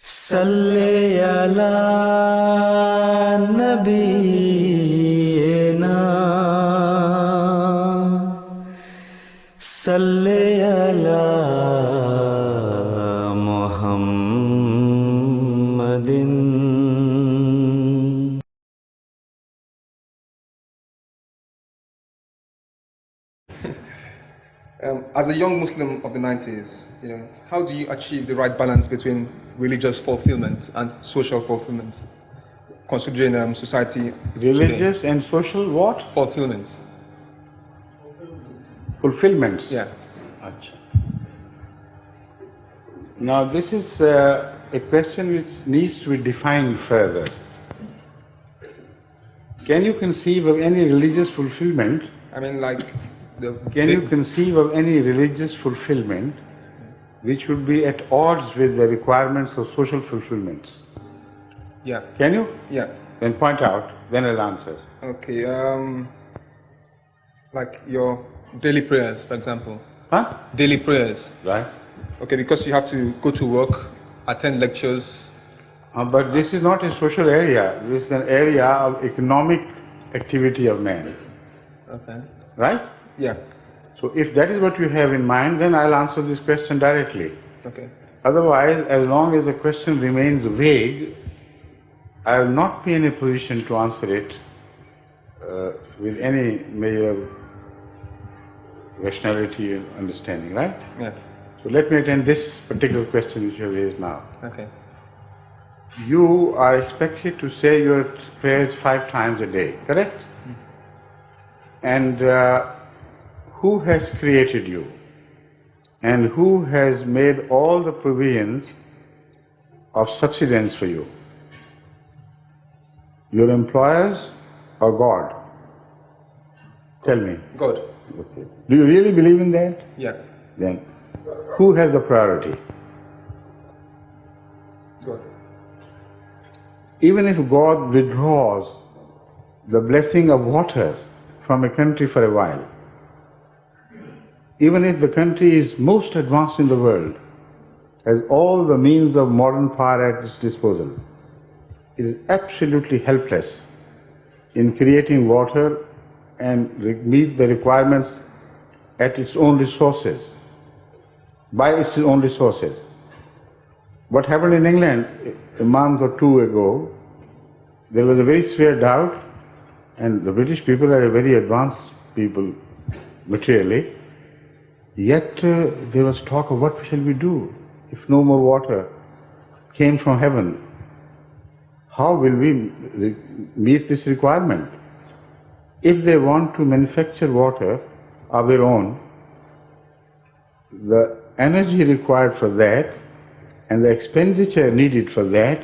सल्ले अला नबीना सल्ले अला मुहम्मदिन। As a young Muslim of the 90s, how do you achieve the right balance between religious fulfillment and social fulfillment, considering society Religious today? and social what? Fulfillment. Fulfillments. Yeah. Achha. Now this is a question which needs to be defined further. Can you conceive of any religious fulfillment? I mean, like Can you conceive of any religious fulfillment which would be at odds with the requirements of social fulfillments? Yeah. Can you? Yeah. Then point out, then I'll answer. Okay. Like your daily prayers, for example. Huh? Daily prayers. Right. Okay, because you have to go to work, attend lectures. But this is not a social area. This is an area of economic activity of man. Okay. Right? Yeah. So if that is what you have in mind, then I'll answer this question directly. Okay. Otherwise, as long as the question remains vague, I will not be in a position to answer it with any measure of rationality and understanding, right? Yeah. So let me attend this particular question which you have raised now. Okay. You are expected to say your prayers 5 times a day, correct? And who has created you? And who has made all the provisions of subsistence for you? Your employers or God? Tell me. God. Okay. Do you really believe in that? Yeah. Then, who has the priority? God. Even if God withdraws the blessing of water from a country for a while, even if the country is most advanced in the world, has all the means of modern power at its disposal, is absolutely helpless in creating water and meet the requirements at its own resources, by its own resources. What happened in England a month or 2 ago, there was a very severe drought, and the British people are a very advanced people materially, yet there was talk of what shall we do if no more water came from heaven. How will we meet this requirement? If they want to manufacture water of their own, the energy required for that and the expenditure needed for that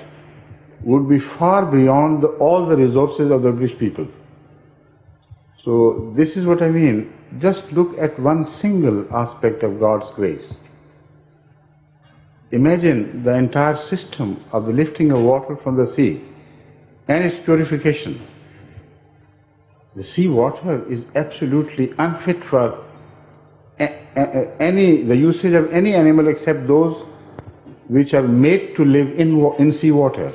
would be far beyond all the resources of the British people. So this is what I mean. Just look at one single aspect of God's grace. Imagine the entire system of the lifting of water from the sea and its purification. The sea water is absolutely unfit for the usage of any animal except those which are made to live in sea water.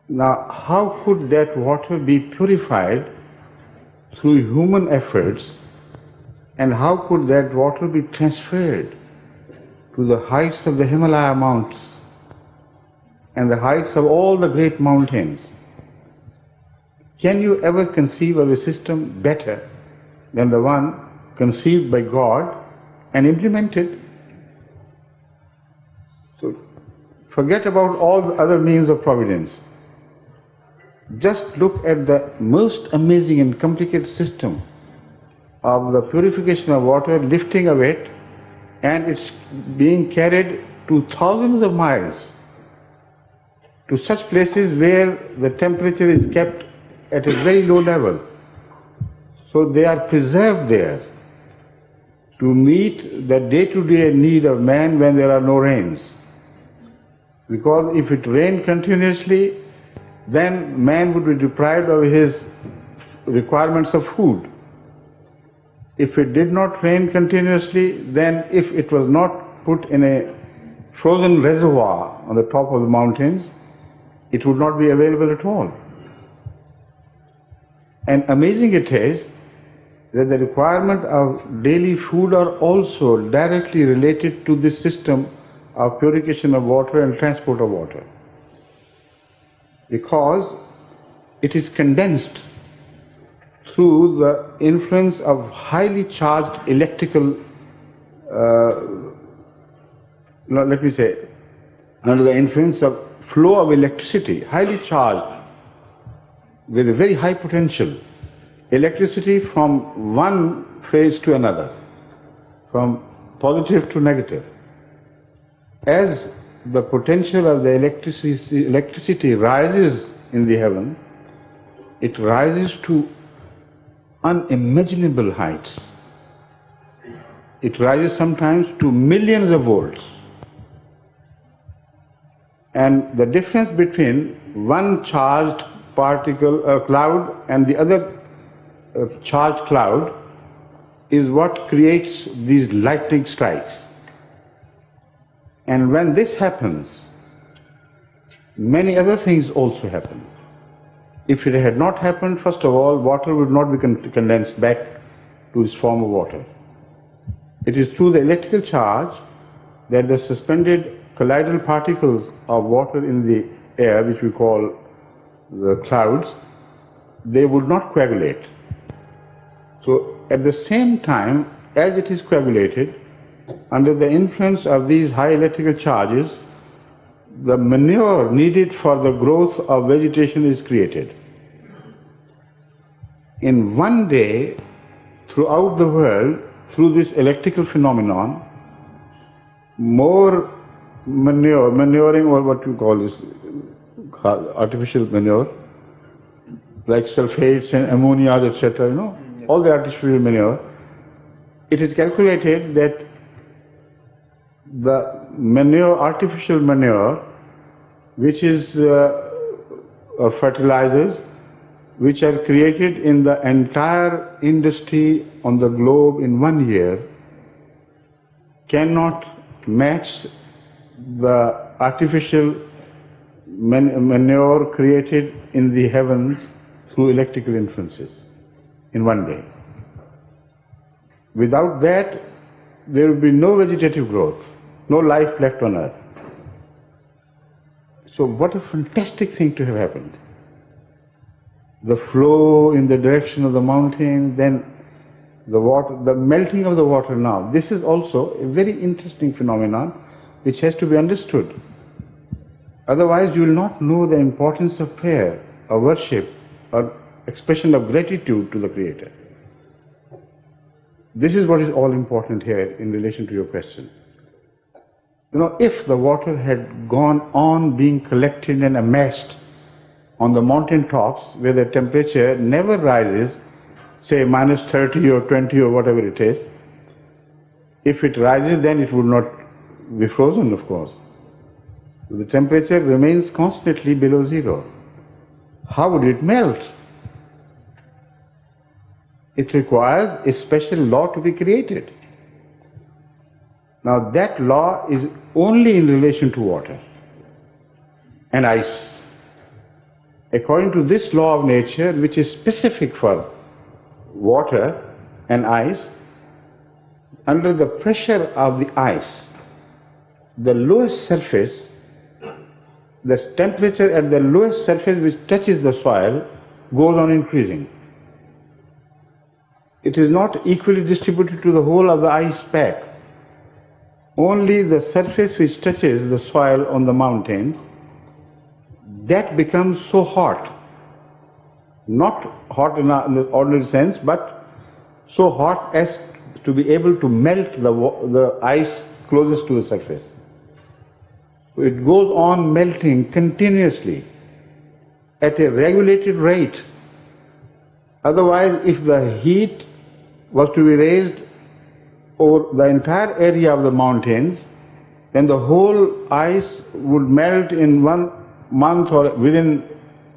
Now, how could that water be purified through human efforts, and how could that water be transferred to the heights of the Himalaya mountains and the heights of all the great mountains? Can you ever conceive of a system better than the one conceived by God and implemented? So forget about all the other means of providence. Just look at the most amazing and complicated system of the purification of water, lifting of it, and it's being carried to thousands of miles to such places where the temperature is kept at a very low level. So they are preserved there to meet the day-to-day need of man when there are no rains. Because if it rained continuously, then man would be deprived of his requirements of food. If it did not rain continuously, then if it was not put in a frozen reservoir on the top of the mountains, it would not be available at all. And amazing it is that the requirement of daily food are also directly related to this system of purification of water and transport of water, because it is condensed through the influence of highly charged electrical, let me say, under the influence of flow of electricity, highly charged, with a very high potential, electricity from one phase to another, from positive to negative. As the potential of the electricity rises in the heaven, it rises to unimaginable heights. It rises sometimes to millions of volts. And the difference between one charged cloud and the other charged cloud is what creates these lightning strikes. And when this happens, many other things also happen. If it had not happened, first of all, water would not be condensed back to its form of water. It is through the electrical charge that the suspended colloidal particles of water in the air, which we call the clouds, they would not coagulate. So at the same time as it is coagulated, under the influence of these high electrical charges, the manure needed for the growth of vegetation is created. In one day, throughout the world, through this electrical phenomenon, more manuring, or what you call this, artificial manure, like sulfates and ammonia, etc., all the artificial manure, it is calculated that the manure, artificial manure, which is or fertilizers, which are created in the entire industry on the globe in 1 year, cannot match the artificial manure created in the heavens through electrical influences in 1 day. Without that, there will be no vegetative growth, no life left on earth. So what a fantastic thing to have happened. The flow in the direction of the mountain, then the water, the melting of the water now. This is also a very interesting phenomenon which has to be understood. Otherwise you will not know the importance of prayer or worship or expression of gratitude to the Creator. This is what is all important here in relation to your question. If the water had gone on being collected and amassed on the mountain tops where the temperature never rises, say -30 or 20 or whatever it is, if it rises then it would not be frozen, of course. The temperature remains constantly below zero. How would it melt? It requires a special law to be created. Now that law is only in relation to water and ice. According to this law of nature, which is specific for water and ice, under the pressure of the ice, the lowest surface, the temperature at the lowest surface which touches the soil goes on increasing. It is not equally distributed to the whole of the ice pack. Only the surface which touches the soil on the mountains, that becomes so hot. Not hot in the ordinary sense, but so hot as to be able to melt the ice closest to the surface. So it goes on melting continuously at a regulated rate. Otherwise, if the heat was to be raised over the entire area of the mountains, then the whole ice would melt in 1 month or within,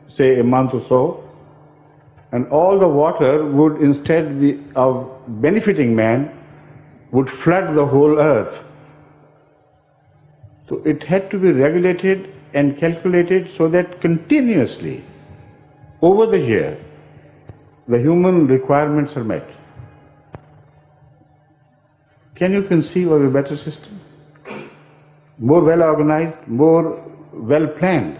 say, a month or so, and all the water would, instead of benefiting man, would flood the whole earth. So it had to be regulated and calculated so that continuously, over the year, the human requirements are met. Can you conceive of a better system? More well organized, more well planned,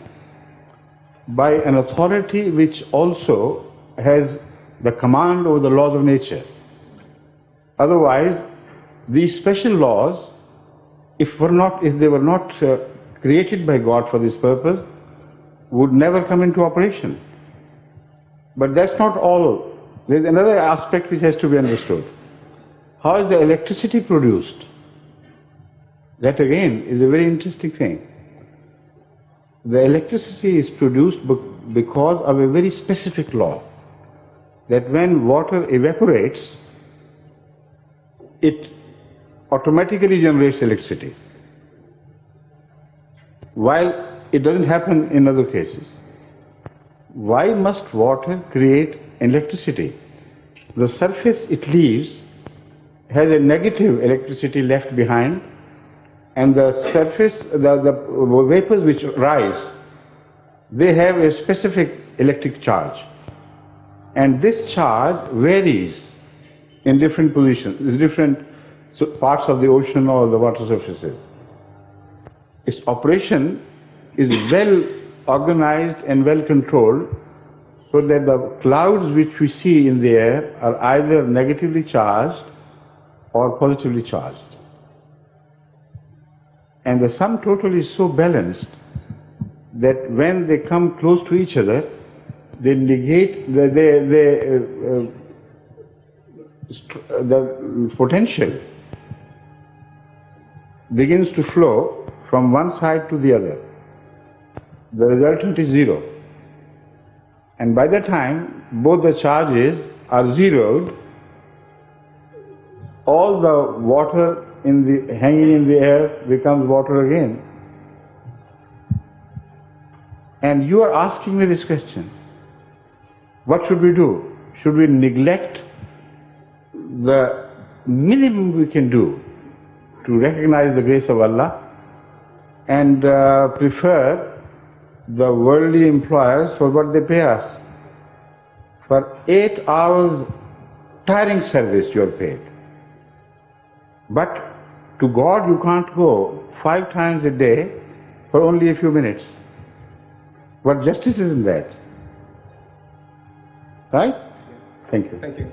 by an authority which also has the command over the laws of nature. Otherwise, these special laws, if they were not created by God for this purpose, would never come into operation. But that's not all. There's another aspect which has to be understood. How is the electricity produced? That again is a very interesting thing. The electricity is produced because of a very specific law, that when water evaporates, it automatically generates electricity, while it doesn't happen in other cases. Why must water create electricity? The surface it leaves has a negative electricity left behind, and the surface, the vapors which rise, they have a specific electric charge. And this charge varies in different positions, in different parts of the ocean or the water surfaces. Its operation is well organized and well controlled, so that the clouds which we see in the air are either negatively charged or positively charged. And the sum total is so balanced that when they come close to each other, they negate the potential begins to flow from one side to the other. The resultant is zero. And by the time both the charges are zeroed, all the water hanging in the air becomes water again. And you are asking me this question: what should we do? Should we neglect the minimum we can do to recognize the grace of Allah and prefer the worldly employers for what they pay us? For 8 hours tiring service you are paid. But to God you can't go 5 times a day for only a few minutes. What justice is in that? Right? Thank you. Thank you.